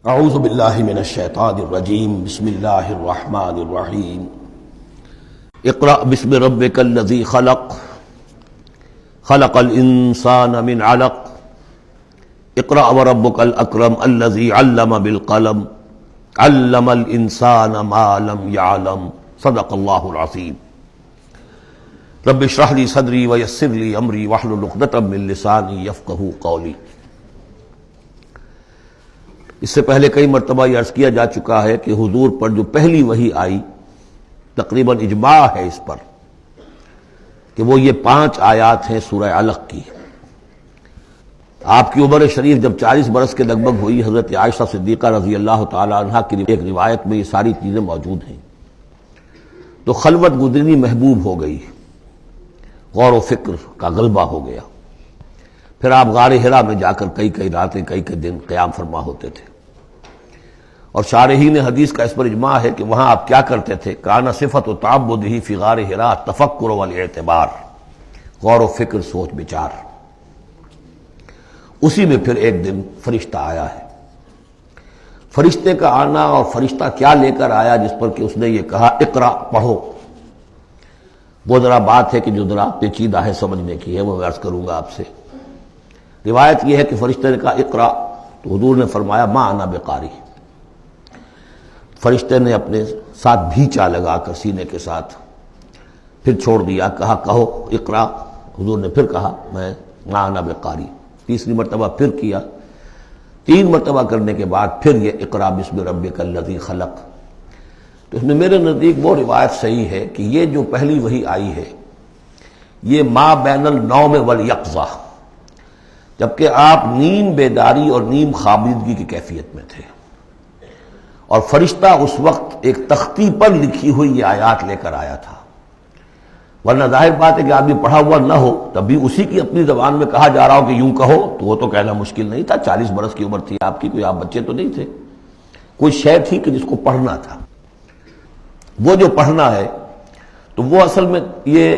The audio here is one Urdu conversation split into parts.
اعوذ باللہ من الشیطان الرجیم بسم اللہ الرحمن الرحیم اقرأ بسم ربک الذی خلق خلق الانسان من علق اقرأ وربک الاکرم الذی علم بالقلم علم الانسان ما لم يعلم صدق اللہ العظیم رب اشرح لی صدری ویسر لی امری واحلل عقدۃ من لسانی یفقہوا قولی۔ اس سے پہلے کئی مرتبہ یہ عرض کیا جا چکا ہے کہ حضور پر جو پہلی وحی آئی تقریباً اجماع ہے اس پر کہ وہ یہ 5 آیات ہیں سورہ علق کی۔ آپ کی عمر شریف جب 40 برس کے لگ بھگ ہوئی، حضرت عائشہ صدیقہ رضی اللہ تعالی عنہا کی ایک روایت میں یہ ساری چیزیں موجود ہیں، تو خلوت گزرنی محبوب ہو گئی، غور و فکر کا غلبہ ہو گیا۔ پھر آپ غار حرا میں جا کر کئی راتیں کئی دن قیام فرما ہوتے تھے، اور شارحین حدیث کا اس پر اجماع ہے کہ وہاں آپ کیا کرتے تھے؟ کان صفت و تعبدہ فی غار حرا تفکر والاعتبار، غور و فکر، سوچ بچار۔ اسی میں پھر ایک دن فرشتہ آیا ہے۔ فرشتے کا آنا اور فرشتہ کیا لے کر آیا جس پر کہ اس نے یہ کہا اقرا، پڑھو، وہ ذرا بات ہے کہ جو ذرا پیچیدہ ہے، سمجھنے کی ہے، وہ میں عرض کروں گا آپ سے۔ روایت یہ ہے کہ فرشتے نے کہا اقرا، تو حضور نے فرمایا ما انا بقاری۔ فرشتے نے اپنے ساتھ بھیچا لگا کر سینے کے ساتھ، پھر چھوڑ دیا، کہا کہو اقرا۔ حضور نے پھر کہا میں ما انا بقاری۔ تیسری مرتبہ پھر کیا، 3 مرتبہ کرنے کے بعد پھر یہ اقرا بسم ربک الذی خلق۔ تو اس میں میرے نزدیک وہ روایت صحیح ہے کہ یہ جو پہلی وحی آئی ہے یہ ما بین النوم والیقظہ، جبکہ آپ نیم بیداری اور نیم خوابیدگی کی کیفیت میں تھے، اور فرشتہ اس وقت ایک تختی پر لکھی ہوئی یہ آیات لے کر آیا تھا۔ ورنہ ظاہر بات ہے کہ آدمی پڑھا ہوا نہ ہو تب بھی اسی کی اپنی زبان میں کہا جا رہا ہو کہ یوں کہو، تو وہ تو کہنا مشکل نہیں تھا۔ 40 برس کی عمر تھی آپ کی، کوئی آپ بچے تو نہیں تھے، کوئی شے تھی کہ جس کو پڑھنا تھا۔ وہ جو پڑھنا ہے تو وہ اصل میں یہ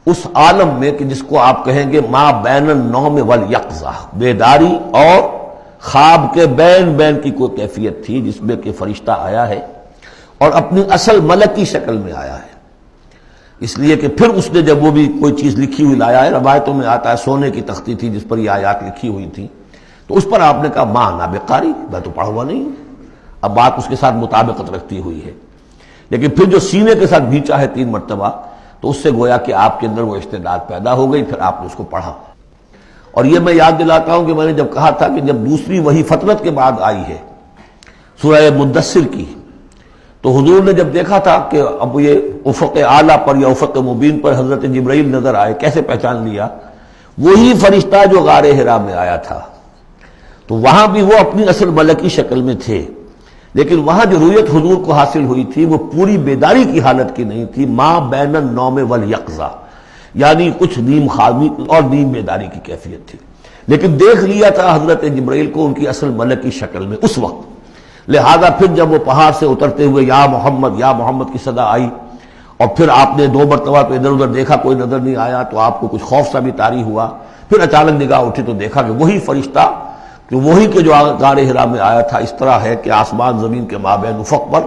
اس عالم میں کہ جس کو آپ کہیں گے ما بین النوم والیقظہ، بیداری اور خواب کے بین کی کوئی کیفیت تھی جس میں کہ فرشتہ آیا ہے اور اپنی اصل ملکی شکل میں آیا ہے۔ اس لیے کہ پھر اس نے جب وہ بھی کوئی چیز لکھی ہوئی لایا ہے، روایتوں میں آتا ہے سونے کی تختی تھی جس پر یہ آیات لکھی ہوئی تھی، تو اس پر آپ نے کہا ما انا بقاری، میں تو پڑھا ہوا نہیں ہوں۔ اب بات اس کے ساتھ مطابقت رکھتی ہوئی ہے، لیکن پھر جو سینے کے ساتھ بھیچا ہے 3 مرتبہ، تو اس سے گویا کہ آپ کے اندر وہ استعداد پیدا ہو گئی، پھر آپ نے اس کو پڑھا۔ اور یہ میں یاد دلاتا ہوں کہ میں نے جب کہا تھا کہ جب دوسری وحی فترت کے بعد آئی ہے سورہ مدثر کی، تو حضور نے جب دیکھا تھا کہ اب یہ افق اعلیٰ پر یا افق مبین پر حضرت جبرائیل نظر آئے، کیسے پہچان لیا؟ وہی فرشتہ جو غار حرا میں آیا تھا، تو وہاں بھی وہ اپنی اصل ملکی شکل میں تھے، لیکن وہاں جو رؤیت حضور کو حاصل ہوئی تھی وہ پوری بیداری کی حالت کی نہیں تھی، ما بین النوم والیقظہ، یعنی کچھ نیم خوابی اور نیم بیداری کی کیفیت تھی، لیکن دیکھ لیا تھا حضرت جبرائیل کو ان کی اصل ملکی شکل میں اس وقت۔ لہذا پھر جب وہ پہاڑ سے اترتے ہوئے یا محمد کی صدا آئی، اور پھر آپ نے 2 مرتبہ تو ادھر ادھر دیکھا، کوئی نظر نہیں آیا، تو آپ کو کچھ خوف سا بھی طاری ہوا۔ پھر اچانک نگاہ اٹھی تو دیکھا کہ وہی فرشتہ کہ وہی کہ جو غار حرا میں آیا تھا، اس طرح ہے کہ آسمان زمین کے مابین افق پر،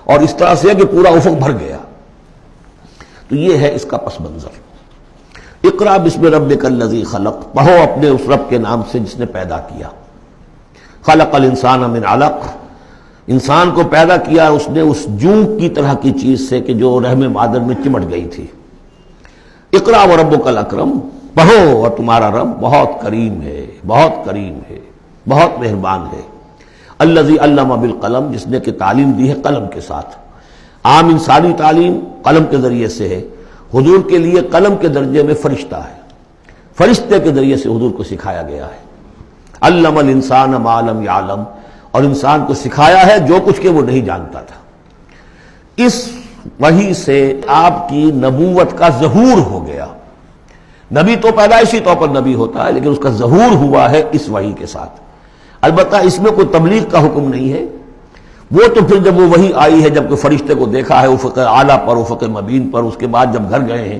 اور اس طرح سے ہے کہ پورا افق بھر گیا۔ تو یہ ہے اس کا پس منظر۔ اقرا بسم ربک الذی خلق، پڑھو اپنے اس رب کے نام سے جس نے پیدا کیا۔ خلق الانسان من علق، انسان کو پیدا کیا اس نے اس جوں کی طرح کی چیز سے کہ جو رحم مادر میں چمٹ گئی تھی۔ اقرا وربک الاکرم، پڑھو اور تمہارا رب بہت کریم ہے، بہت کریم ہے، بہت مہربان ہے۔ الذی علم بالقلم، جس نے کہ تعلیم دی ہے قلم کے ساتھ۔ عام انسانی تعلیم قلم کے ذریعے سے ہے، حضور کے لیے قلم کے درجے میں فرشتہ ہے، فرشتے کے ذریعے سے حضور کو سکھایا گیا ہے۔ علم الانسان ما لم یعلم، اور انسان کو سکھایا ہے جو کچھ کہ وہ نہیں جانتا تھا۔ اس وحی سے آپ کی نبوت کا ظہور ہو گیا۔ نبی تو پیدائشی طور پر نبی ہوتا ہے، لیکن اس کا ظہور ہوا ہے اس وحی کے ساتھ۔ البتہ اس میں کوئی تبلیغ کا حکم نہیں ہے، وہ تو پھر جب وہ وحی آئی ہے، جب کہ فرشتے کو دیکھا ہے افق اعلیٰ پر، افق مبین پر، اس کے بعد جب گھر گئے ہیں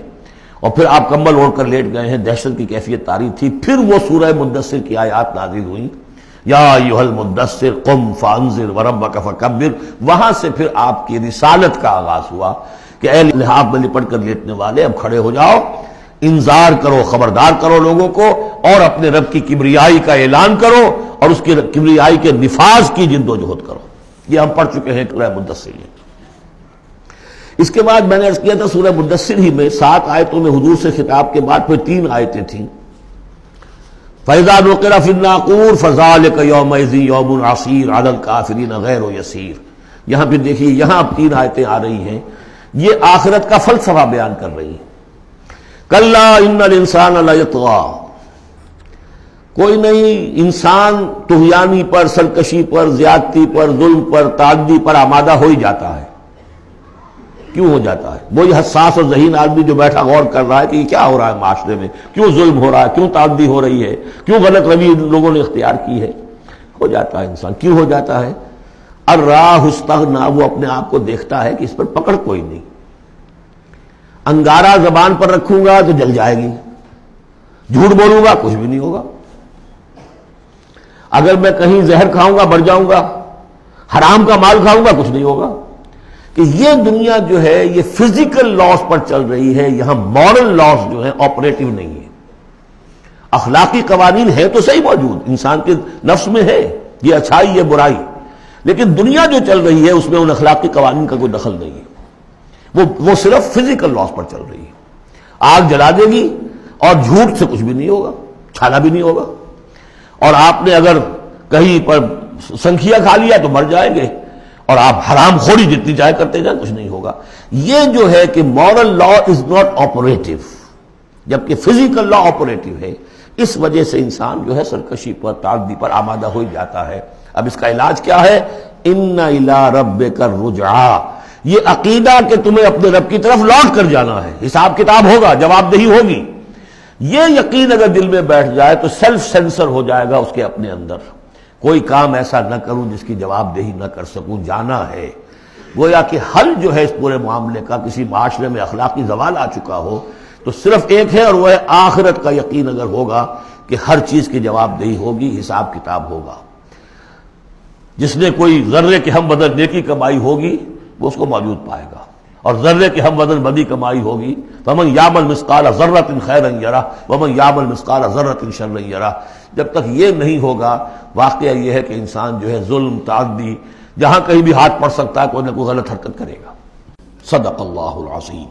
اور پھر آپ کمبل اوڑھ کر لیٹ گئے ہیں، دہشت کی کیفیت طاری تھی، پھر وہ سورہ مدثر کی آیات نازل ہوئیں۔ یا ایھا المدثر قم فانذر وربک فکبر، وہاں سے پھر آپ کی رسالت کا آغاز ہوا کہ اے لحاف میں لپٹ کر لیٹنے والے اب کھڑے ہو جاؤ، انذار کرو، خبردار کرو لوگوں کو، اور اپنے رب کی کبریائی کا اعلان کرو اور اس کی کبریائی کے نفاذ کی جد و جہد کرو۔ یہ ہم پڑھ چکے ہیں سورہ مدثر میں۔ اس کے بعد میں نے عرض کیا تھا سورہ مدثر ہی میں 7 آیتوں میں حضور سے خطاب کے بعد پھر 3 آیتیں تھیں۔ فَإِذَا نُقِرَ فِي النَّاقُورِ فَذَلِكَ يَوْمَئِذٍ يَوْمٌ عَسِيرٌ عَلَى الْكَافِرِينَ غَيْرُ يَسِيرٌ۔ یہاں پہ دیکھیے، یہاں اب 3 آیتیں آ رہی ہیں، یہ آخرت کا فلسفہ بیان کر رہی ہیں۔ کَلَّا إِنَّ الْإِنسَانَ لَيَطْغَىٰ، کوئی نہیں، انسان طغیانی پر، سرکشی پر، زیادتی پر، ظلم پر، تعدی پر آمادہ ہو ہی جاتا ہے۔ کیوں ہو جاتا ہے؟ وہی حساس اور ذہین آدمی جو بیٹھا غور کر رہا ہے کہ یہ کیا ہو رہا ہے معاشرے میں، کیوں ظلم ہو رہا ہے، کیوں تعدی ہو رہی ہے، کیوں غلط روی لوگوں نے اختیار کی ہے، ہو جاتا ہے انسان۔ کیوں ہو جاتا ہے؟ الراہ استغنا، وہ اپنے آپ کو دیکھتا ہے کہ اس پر پکڑ کوئی نہیں، انگارہ زبان پر رکھوں گا تو جل جائے گی، جھوٹ بولوں گا کچھ بھی نہیں ہوگا، اگر میں کہیں زہر کھاؤں گا مر جاؤں گا، حرام کا مال کھاؤں گا کچھ نہیں ہوگا۔ کہ یہ دنیا جو ہے یہ فزیکل لاز پر چل رہی ہے، یہاں مورل لاز جو ہے آپریٹو نہیں ہے۔ اخلاقی قوانین ہے تو صحیح موجود، انسان کے نفس میں ہے، یہ اچھائی یہ برائی، لیکن دنیا جو چل رہی ہے اس میں ان اخلاقی قوانین کا کوئی دخل نہیں ہے، وہ صرف فزیکل لاز پر چل رہی ہے۔ آگ جلا دے گی اور جھوٹ سے کچھ بھی نہیں ہوگا، چھالا بھی نہیں ہوگا، اور آپ نے اگر کہیں پر سنکھیا کھا لیا تو مر جائیں گے، اور آپ حرام خوری جتنی چاہے کرتے جائیں کچھ نہیں ہوگا۔ یہ جو ہے کہ moral law is not operative, جبکہ فزیکل لا آپریٹو ہے، اس وجہ سے انسان جو ہے سرکشی پر، تعدی پر آمادہ ہو ہی جاتا ہے۔ اب اس کا علاج کیا ہے؟ ان الی ربک الرجعی، یہ عقیدہ کہ تمہیں اپنے رب کی طرف لوٹ کر جانا ہے، حساب کتاب ہوگا، جواب دہی ہوگی، یہ یقین اگر دل میں بیٹھ جائے تو سیلف سینسر ہو جائے گا اس کے اپنے اندر، کوئی کام ایسا نہ کروں جس کی جواب دہی نہ کر سکوں، جانا ہے۔ گویا کہ حل جو ہے اس پورے معاملے کا، کسی معاشرے میں اخلاقی زوال آ چکا ہو تو صرف ایک ہے، اور وہ ہے آخرت کا یقین اگر ہوگا کہ ہر چیز کی جواب دہی ہوگی، حساب کتاب ہوگا۔ جس نے کوئی ذرے کے ہم بدن نیکی کمائی ہوگی وہ اس کو موجود پائے گا، اور ذرے کے ہم بدن بدی کمائی ہوگی، فمن یعمل مثقال ذرۃ خیرا یرہ ومن یعمل مثقال ذرۃ شرا یرہ۔ جب تک یہ نہیں ہوگا، واقعہ یہ ہے کہ انسان جو ہے ظلم، تعدی، جہاں کہیں بھی ہاتھ پڑ سکتا ہے، کوئی نہ کوئی غلط حرکت کرے گا۔ صدق اللہ العظیم۔